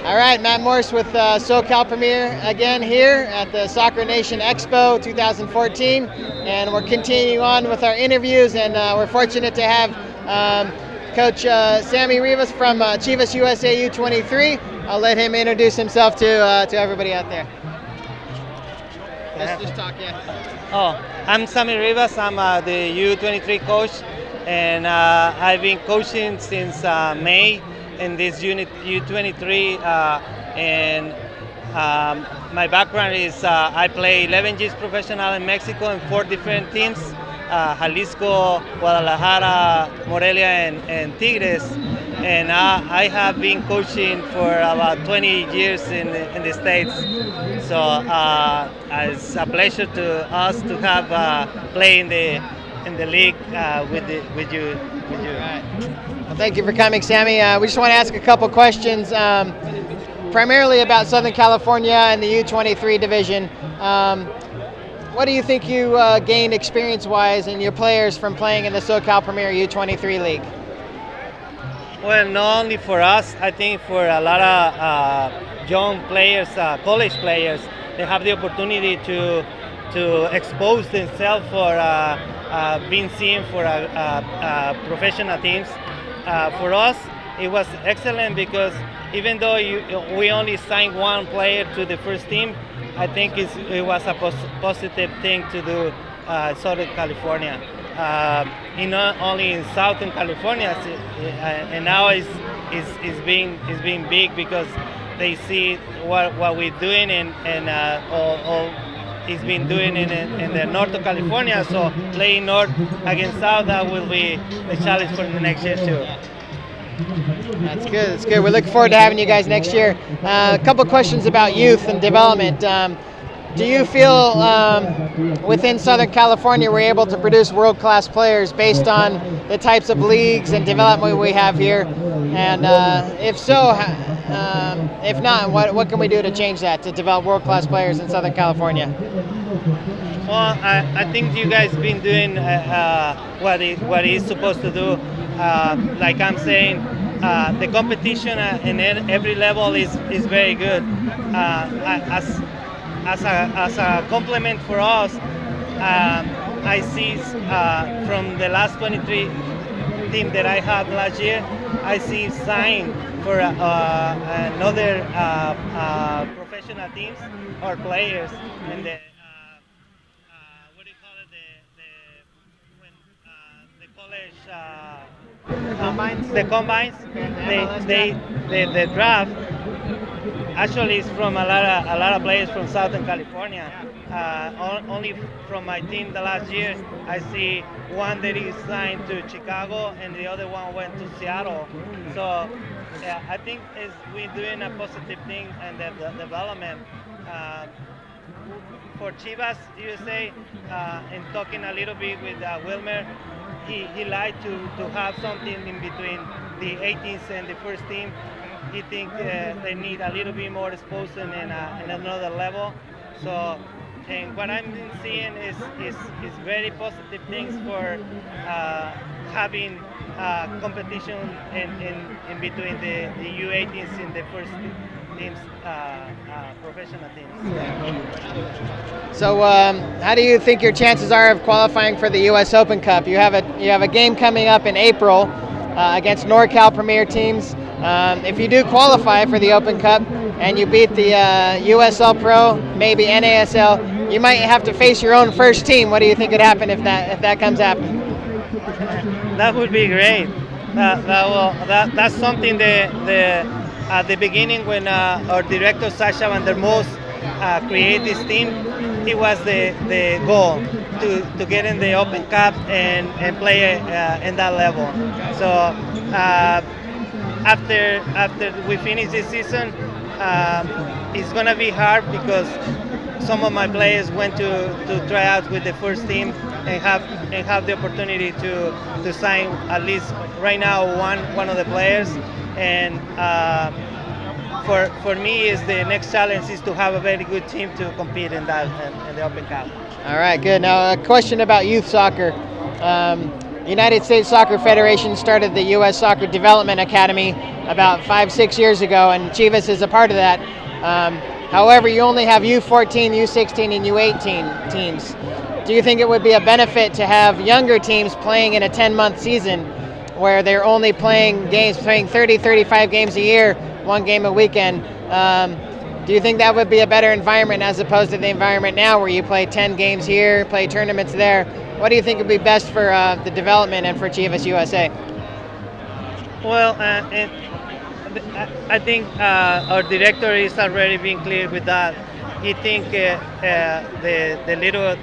All right, Matt Morse with SoCal Premier again here at the Soccer Nation Expo 2014, and we're continuing on with our interviews, and we're fortunate to have Coach Sammy Rivas from Chivas USA U23. I'll let him introduce himself to everybody out there. Let's just talk, yeah. Oh, I'm Sammy Rivas. I'm the U23 coach, and I've been coaching since May in this unit U23. My background is I play 11 years professional in Mexico in 4 different teams: Jalisco, Guadalajara, Morelia, and Tigres. And I have been coaching for about 20 years in the States. So it's a pleasure to us to have play in the league with you. All right. Well, thank you for coming, Sammy. We just want to ask a couple questions, primarily about Southern California and the U23 division. What do you think you gained experience-wise and your players from playing in the SoCal Premier U23 League? Well, not only for us, I think for a lot of young players, college players, they have the opportunity to expose themselves for being seen for professional teams. For us, it was excellent because even though we only signed 1 player to the first team, I think it was a positive thing to do Southern California. Not only in Southern California, and now it's being big because they see what we're doing and it's been doing in the north of California. So playing north against south, that will be the challenge for the next year too. That's good. That's good. We're looking forward to having you guys next year. A couple questions about youth and development. Do you feel within Southern California we're able to produce world-class players based on the types of leagues and development we have here? And if so, if not, what can we do to change that, to develop world-class players in Southern California? Well, I think you guys been doing what it is supposed to do. Like I'm saying, the competition in every level is very good. As a compliment for us, I see from the last 23 team that I had last year, I see sign for another professional teams or players in the what do you call it, the college the combines, the draft. Actually, it's from a lot of players from Southern California. Only from my team the last year, I see one that is signed to Chicago and the other one went to Seattle. So I think we're doing a positive thing in the development. For Chivas USA, and talking a little bit with Wilmer, he liked to have something in between the 18th and the first team. He thinks they need a little bit more exposure in another level. So, and what I'm seeing is very positive things for having competition in between the U18s and the first teams, professional teams. So, how do you think your chances are of qualifying for the U.S. Open Cup? You have a game coming up in April against NorCal Premier teams. If you do qualify for the Open Cup and you beat the USL Pro, maybe NASL, you might have to face your own first team. What do you think would happen if that comes happening? That would be great. That's something at the beginning when our director Sasha van der Moos created this team, it was the goal to get in the Open Cup and play in that level. So after we finish this season, it's gonna be hard because some of my players went to try out with the first team and have the opportunity to sign at least right now one of the players. And for me, is the next challenge is to have a very good team to compete in the Open Cup. All right, good. Now a question about youth soccer. United States Soccer Federation started the U.S. Soccer Development Academy about 5-6 years ago, and Chivas is a part of that. However, you only have U14, U16, and U18 teams. Do you think it would be a benefit to have younger teams playing in a 10-month season where they're only playing 30, 35 games a year, one game a weekend? Do you think that would be a better environment as opposed to the environment now where you play 10 games here, play tournaments there? What do you think would be best for the development and for Chivas USA? Well, I think our director is already being clear with that. He think the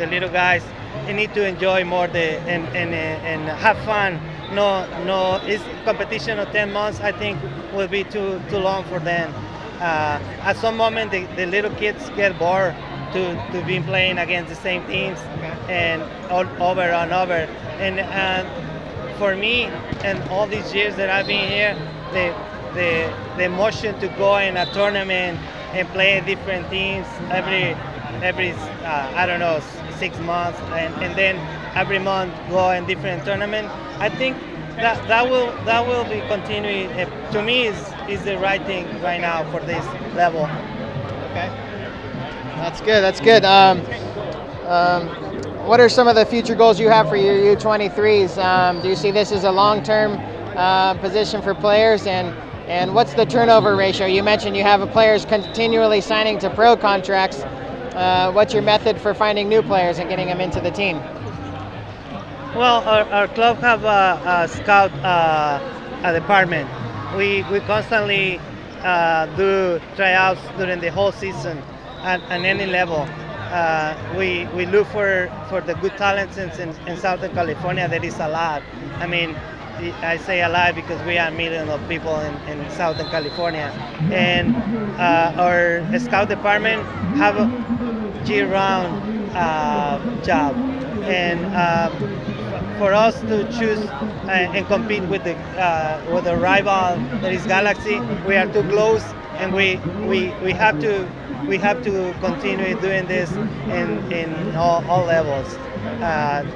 little guys, they need to enjoy more and have fun. No, it's competition of 10 months. I think will be too long for them. At some moment, the little kids get bored to be playing against the same teams and over and over. And for me, and all these years that I've been here, the emotion to go in a tournament and play different teams every I don't know, 6 months, and then every month go in different tournament. I think that will be continuing. To me, is the right thing right now for this level. Okay, that's good. That's good. What are some of the future goals you have for your U23s? Do you see this as a long-term position for players, and what's the turnover ratio? You mentioned you have players continually signing to pro contracts. What's your method for finding new players and getting them into the team? Well, our club have a scout department. We constantly do tryouts during the whole season at any level. We look for the good talents in Southern California. There is a lot. I mean, I say a lot because we are millions of people in Southern California, and our scout department have a year-round job, and for us to choose and compete with the rival that is Galaxy, we are too close, and we have to continue doing this in all levels.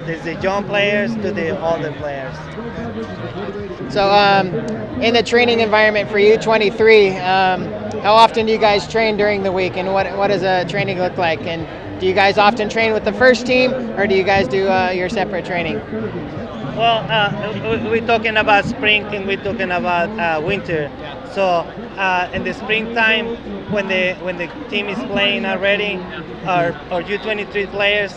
There's the young players to the older players. So in the training environment for U23, how often do you guys train during the week, and what does a training look like? And do you guys often train with the first team, or do you guys do your separate training? Well, we're talking about spring and we're talking about winter. So in the springtime, when the team is playing already, our U23 players,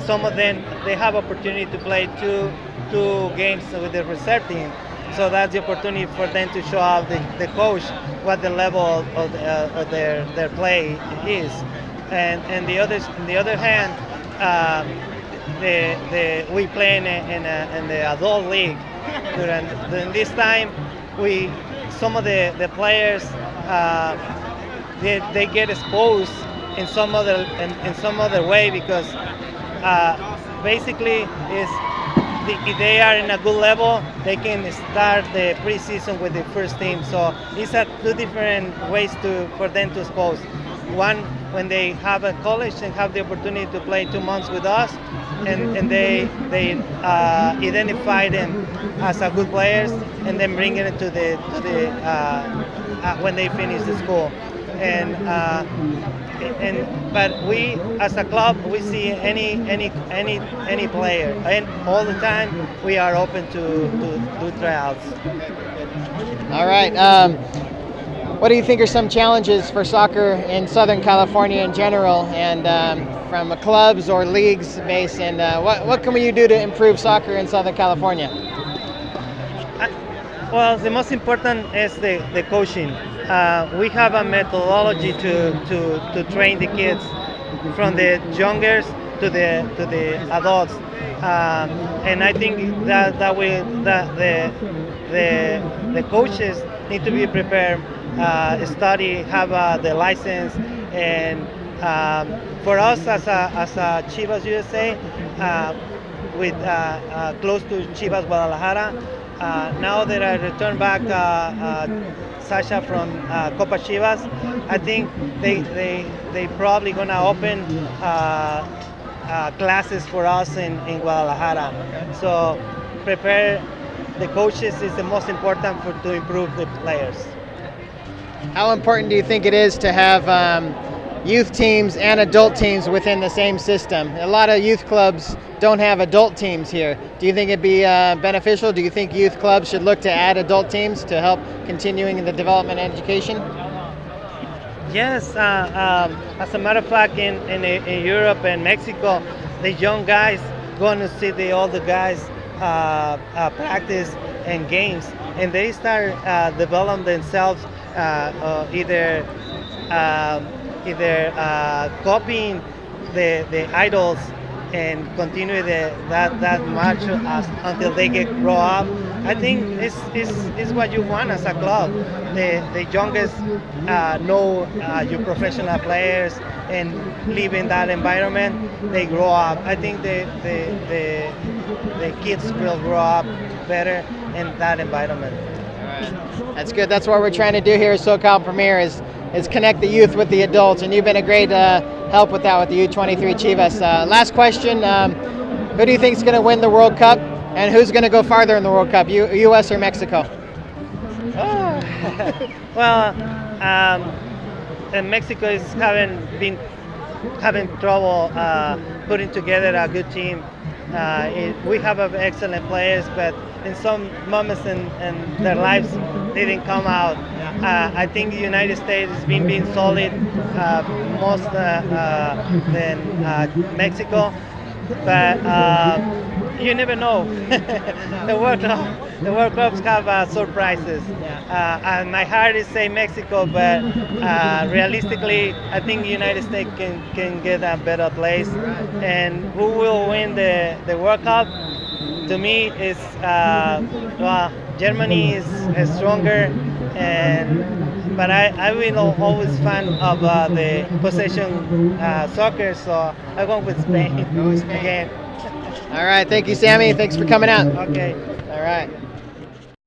some of them, they have opportunity to play two games with the reserve team. So that's the opportunity for them to show out the coach what the level of their play is. And on the other hand, we play in the adult league. During this time, some of the players they get exposed in some other way, because basically if they are in a good level, they can start the preseason with the first team. So these are two different ways for them to expose. One, when they have a college and have the opportunity to play 2 months with us, and they identify them as a good players, and then bring it to the when they finish the school. But we as a club, we see any player, and all the time we are open to do tryouts. All right. What do you think are some challenges for soccer in Southern California in general, and from clubs or leagues base, and what can you do to improve soccer in Southern California? Well, the most important is the coaching. We have a methodology to train the kids, from the youngest to the adults, and I think that the coaches need to be prepared, study, have the license, and for us as a Chivas USA, with close to Chivas Guadalajara. Now that I return back Sasha from Copa Chivas, I think they probably gonna open classes for us in Guadalajara. So prepare the coaches is the most important to improve the players. How important do you think it is to have youth teams and adult teams within the same system? A lot of youth clubs don't have adult teams here. Do you think it'd be beneficial? Do you think youth clubs should look to add adult teams to help continuing the development and education? Yes, as a matter of fact, in Europe and Mexico, the young guys going to see the older guys practice and games, and they start developing themselves either copying the idols and continue that march until they grow up. I think it's what you want as a club. The youngest know your professional players and live in that environment. They grow up. I think the kids will grow up better in that environment. That's good. That's what we're trying to do here at SoCal Premier is connect the youth with the adults, and you've been a great help with that with the U23 Chivas. Last question, who do you think is going to win the World Cup, and who's going to go farther in the World Cup, U.S. or Mexico? Oh. Well, Mexico is having trouble putting together a good team. We have excellent players, but in some moments in their lives, they didn't come out. I think the United States has been solid most than Mexico, but you never know. The World Cups have surprises. And my heart is saying Mexico, but realistically, I think the United States can get a better place. And who will win the World Cup? To me, is Germany is stronger, but I've been always fan of the possession soccer, so I go with Spain again. All right, thank you, Sammy. Thanks for coming out. Okay. All right.